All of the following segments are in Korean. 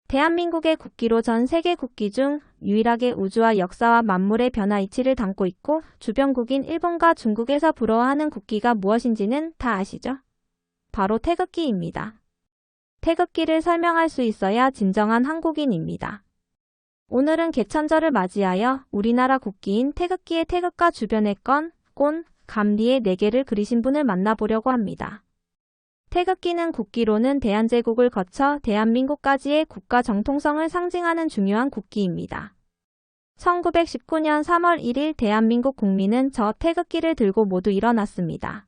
대한민국의 국기로 전 세계 국기 중 유일하게 우주와 역사와 만물의 변화 이치를 담고 있고 주변국인 일본과 중국에서 부러워하는 국기가 무엇인지는 다 아시죠? 바로 태극기입니다. 태극기를 설명할 수 있어야 진정한 한국인입니다. 오늘은 개천절을 맞이하여 우리나라 국기인 태극기의 태극과 주변의 건, 꼰, 감리의 4개를 그리신 분을 만나보려고 합니다. 태극기는 국기로는 대한제국을 거쳐 대한민국까지의 국가 정통성을 상징하는 중요한 국기입니다. 1919년 3월 1일 대한민국 국민은 저 태극기를 들고 모두 일어났습니다.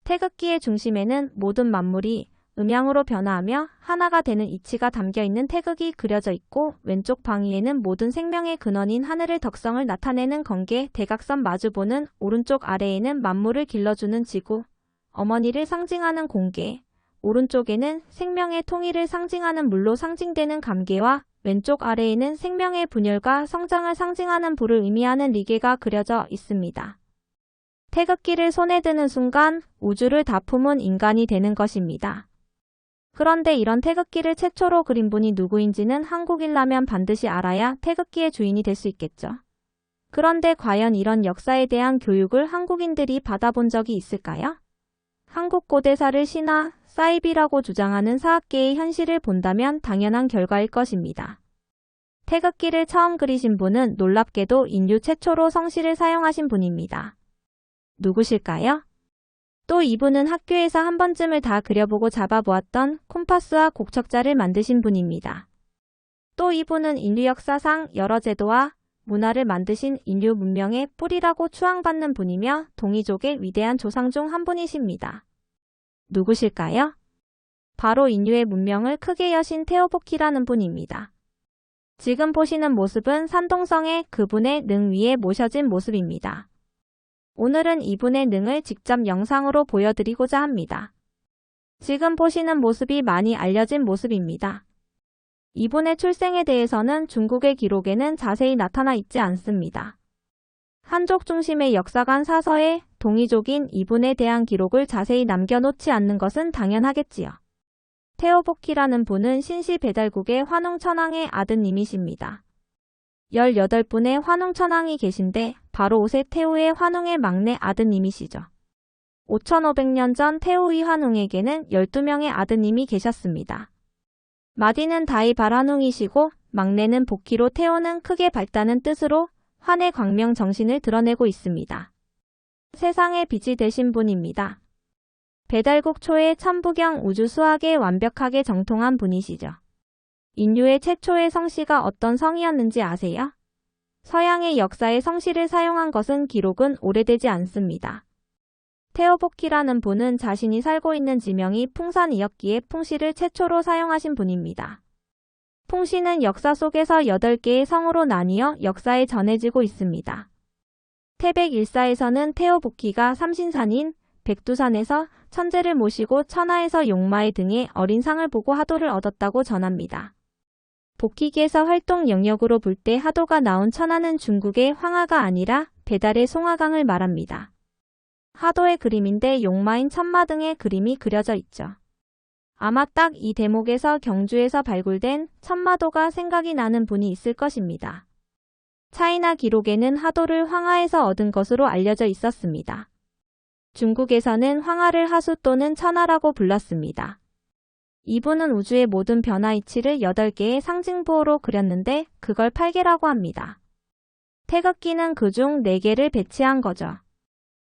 태극기의 중심에는 모든 만물이 음양으로 변화하며 하나가 되는 이치가 담겨있는 태극이 그려져 있고 왼쪽 방위에는 모든 생명의 근원인 하늘의 덕성을 나타내는 건개, 대각선 마주보는 오른쪽 아래에는 만물을 길러주는 지구, 어머니를 상징하는 공개, 오른쪽에는 생명의 통일을 상징하는 물로 상징되는 감개와 왼쪽 아래에는 생명의 분열과 성장을 상징하는 불을 의미하는 리개가 그려져 있습니다. 태극기를 손에 드는 순간 우주를 다 품은 인간이 되는 것입니다. 그런데 이런 태극기를 최초로 그린 분이 누구인지는 한국인이라면 반드시 알아야 태극기의 주인이 될 수 있겠죠. 그런데 과연 이런 역사에 대한 교육을 한국인들이 받아본 적이 있을까요? 한국 고대사를 신화, 사이비라고 주장하는 사학계의 현실을 본다면 당연한 결과일 것입니다. 태극기를 처음 그리신 분은 놀랍게도 인류 최초로 성씨를 사용하신 분입니다. 누구실까요? 또 이분은 학교에서 한 번쯤을 다 그려보고 잡아보았던 콤파스와 곡척자를 만드신 분입니다. 또 이분은 인류 역사상 여러 제도와 문화를 만드신 인류 문명의 뿌리라고 추앙받는 분이며 동이족의 위대한 조상 중 한 분이십니다. 누구실까요? 바로 인류의 문명을 크게 여신 테오보키라는 분입니다. 지금 보시는 모습은 산동성의 그분의 능 위에 모셔진 모습입니다. 오늘은 이분의 능을 직접 영상으로 보여드리고자 합니다. 지금 보시는 모습이 많이 알려진 모습입니다. 이분의 출생에 대해서는 중국의 기록에는 자세히 나타나 있지 않습니다. 한족 중심의 역사관 사서에 동이족인 이분에 대한 기록을 자세히 남겨놓지 않는 것은 당연하겠지요. 테오보키라는 분은 신시 배달국의 환웅천왕의 아드님이십니다. 18분의 환웅천왕이 계신데 바로 5세 태우의 환웅의 막내 아드님이시죠. 5500년 전 태우의 환웅에게는 12명의 아드님이 계셨습니다. 마디는 다이발환웅이시고 막내는 복희로 태우는 크게 밝다는 뜻으로 환의 광명 정신을 드러내고 있습니다. 세상의 빛이 되신 분입니다. 배달국 초의 천부경 우주 수학에 완벽하게 정통한 분이시죠. 인류의 최초의 성씨가 어떤 성이었는지 아세요? 서양의 역사에 성씨를 사용한 것은 기록은 오래되지 않습니다. 테오보키라는 분은 자신이 살고 있는 지명이 풍산이었기에 풍씨를 최초로 사용하신 분입니다. 풍씨는 역사 속에서 8개의 성으로 나뉘어 역사에 전해지고 있습니다. 태백일사에서는 테오보키가 삼신산인 백두산에서 천재를 모시고 천하에서 용마의 등의 어린 상을 보고 하도를 얻었다고 전합니다. 복희기에서 활동 영역으로 볼 때 하도가 나온 천하는 중국의 황하가 아니라 배달의 송하강을 말합니다. 하도의 그림인데 용마인 천마 등의 그림이 그려져 있죠. 아마 딱 이 대목에서 경주에서 발굴된 천마도가 생각이 나는 분이 있을 것입니다. 차이나 기록에는 하도를 황하에서 얻은 것으로 알려져 있었습니다. 중국에서는 황하를 하수 또는 천하라고 불렀습니다. 이분은 우주의 모든 변화 이치를 8개의 상징부호로 그렸는데 그걸 8개라고 합니다. 태극기는 그중 4개를 배치한 거죠.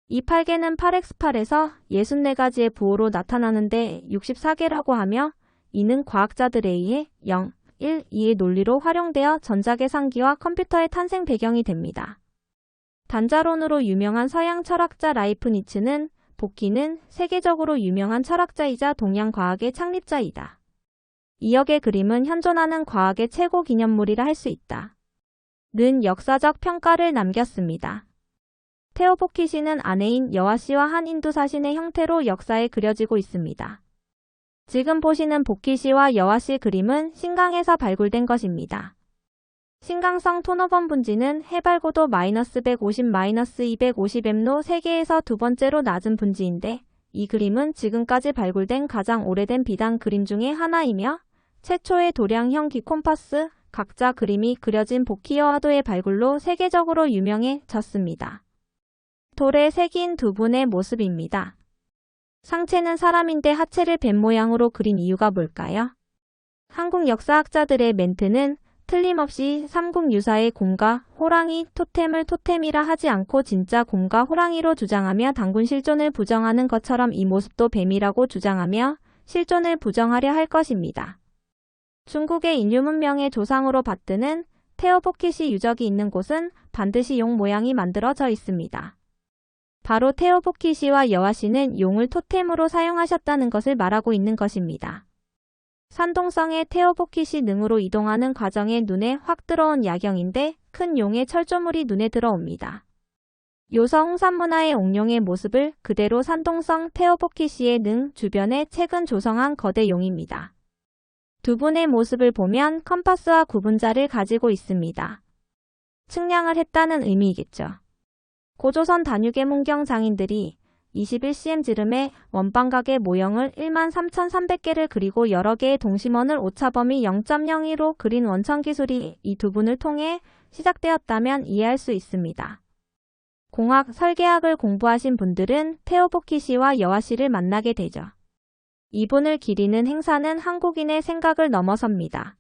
이 8개는 8x8에서 64가지의 부호로 나타나는데 64개라고 하며 이는 과학자들에 의해 0, 1, 2의 논리로 활용되어 전자계산기와 컴퓨터의 탄생 배경이 됩니다. 단자론으로 유명한 서양 철학자 라이프니츠는 복희는 세계적으로 유명한 철학자이자 동양과학의 창립자이다. 2억의 그림은 현존하는 과학의 최고 기념물이라 할 수 있다. 는 역사적 평가를 남겼습니다. 테오보키 씨는 아내인 여화 씨와 한 인도 사신의 형태로 역사에 그려지고 있습니다. 지금 보시는 보키 씨와 여화 씨 그림은 신강에서 발굴된 것입니다. 신강성 토너번 분지는 해발고도 -150-250m로 세계에서 두 번째로 낮은 분지인데 이 그림은 지금까지 발굴된 가장 오래된 비단 그림 중의 하나이며 최초의 도량형 귀콤파스, 각자 그림이 그려진 보키어와도의 발굴로 세계적으로 유명해졌습니다. 돌에 새긴 두 분의 모습입니다. 상체는 사람인데 하체를 뱀 모양으로 그린 이유가 뭘까요? 한국 역사학자들의 멘트는 틀림없이 삼국유사의 곰과 호랑이 토템을 토템이라 하지 않고 진짜 곰과 호랑이로 주장하며 단군 실존을 부정하는 것처럼 이 모습도 뱀이라고 주장하며 실존을 부정하려 할 것입니다. 중국의 인류 문명의 조상으로 받드는 테오보키시 유적이 있는 곳은 반드시 용 모양이 만들어져 있습니다. 바로 테오보키시와 여와시는 용을 토템으로 사용하셨다는 것을 말하고 있는 것입니다. 산동성의 테오보키시 능으로 이동하는 과정에 눈에 확 들어온 야경인데 큰 용의 철조물이 눈에 들어옵니다. 요서 홍산문화의 옥룡의 모습을 그대로 산동성 테오보키시의 능 주변에 최근 조성한 거대 용입니다. 두 분의 모습을 보면 컴파스와 구분자를 가지고 있습니다. 측량을 했다는 의미이겠죠. 고조선 단육의 문경 장인들이 21cm 지름의 원방각의 모형을 13,300개를 그리고 여러 개의 동심원을 오차범위 0.02로 그린 원천 기술이 이 두 분을 통해 시작되었다면 이해할 수 있습니다. 공학, 설계학을 공부하신 분들은 테오보키시와 여와시를 만나게 되죠. 이분을 기리는 행사는 한국인의 생각을 넘어섭니다.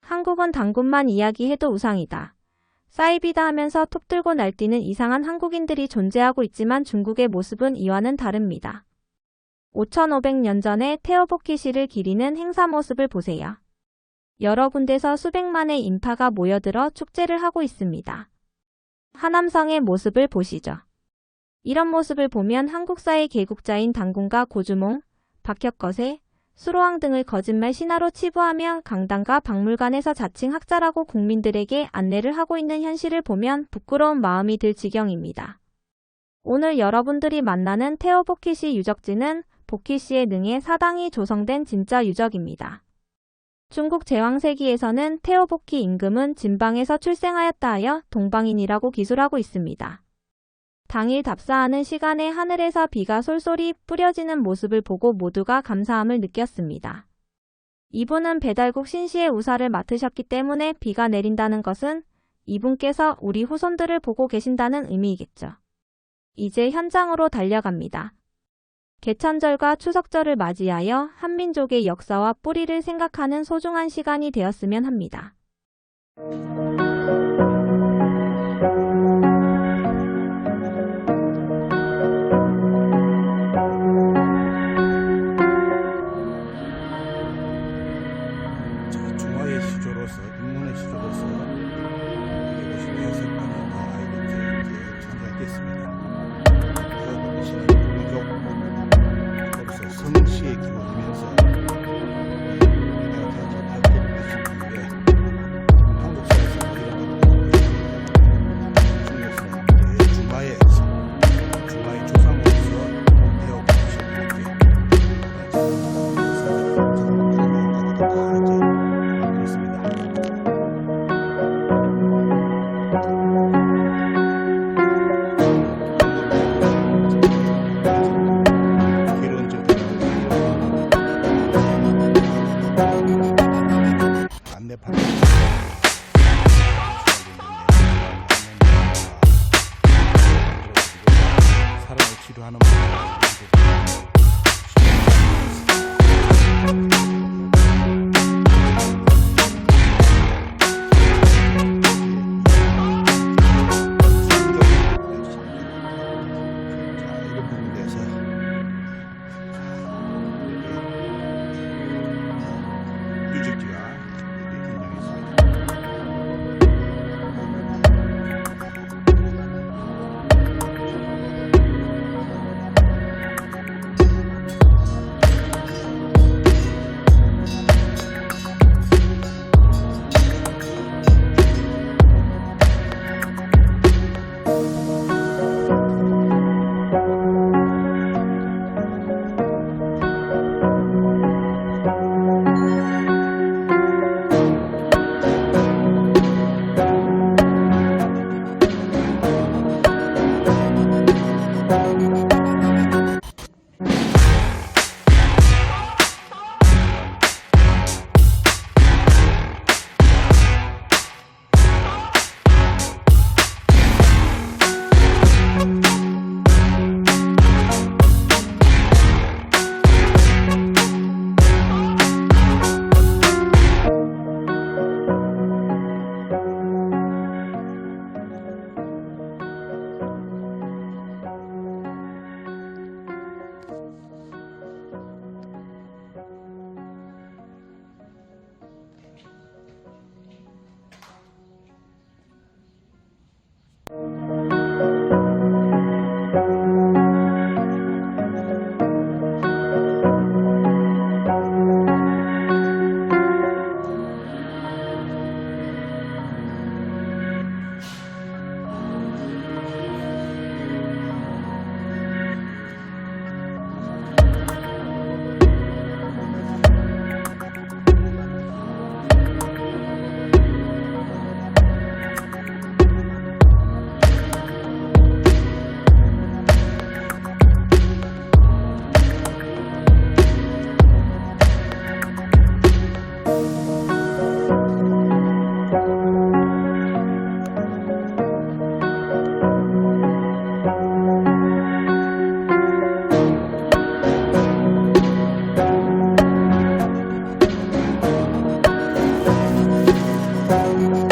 한국은 단군만 이야기해도 우상이다. 사이비다 하면서 톱 들고 날뛰는 이상한 한국인들이 존재하고 있지만 중국의 모습은 이와는 다릅니다. 5,500년 전에 테오보키시를 기리는 행사 모습을 보세요. 여러 군데서 수백만의 인파가 모여들어 축제를 하고 있습니다. 하남성의 모습을 보시죠. 이런 모습을 보면 한국사의 개국자인 단군과 고주몽, 박혁거세, 수로왕 등을 거짓말 신화로 치부하며 강당과 박물관에서 자칭 학자라고 국민들에게 안내를 하고 있는 현실을 보면 부끄러운 마음이 들 지경입니다. 오늘 여러분들이 만나는 테오보키시 유적지는 보키시의 능에 사당이 조성된 진짜 유적입니다. 중국 제왕세기에서는 테오보키 임금은 진방에서 출생하였다 하여 동방인이라고 기술하고 있습니다. 당일 답사하는 시간에 하늘에서 비가 솔솔이 뿌려지는 모습을 보고 모두가 감사함을 느꼈습니다. 이분은 배달국 신시의 우사를 맡으셨기 때문에 비가 내린다는 것은 이분께서 우리 후손들을 보고 계신다는 의미이겠죠. 이제 현장으로 달려갑니다. 개천절과 추석절을 맞이하여 한민족의 역사와 뿌리를 생각하는 소중한 시간이 되었으면 합니다. 중화의 시조로서, 인문의 시조로서 이것이 해석하는 아이들이 존재하겠습니다. 그것은 민족으로서 성시에 기울이면서 우리가 가진 발전을 위해 한국사에서 이런 중국에서는 중화의 조상으로서 배워보시는 사람을 치료하는 이런 부분에 대해서 유적지가 굉장히 있습니다. 네.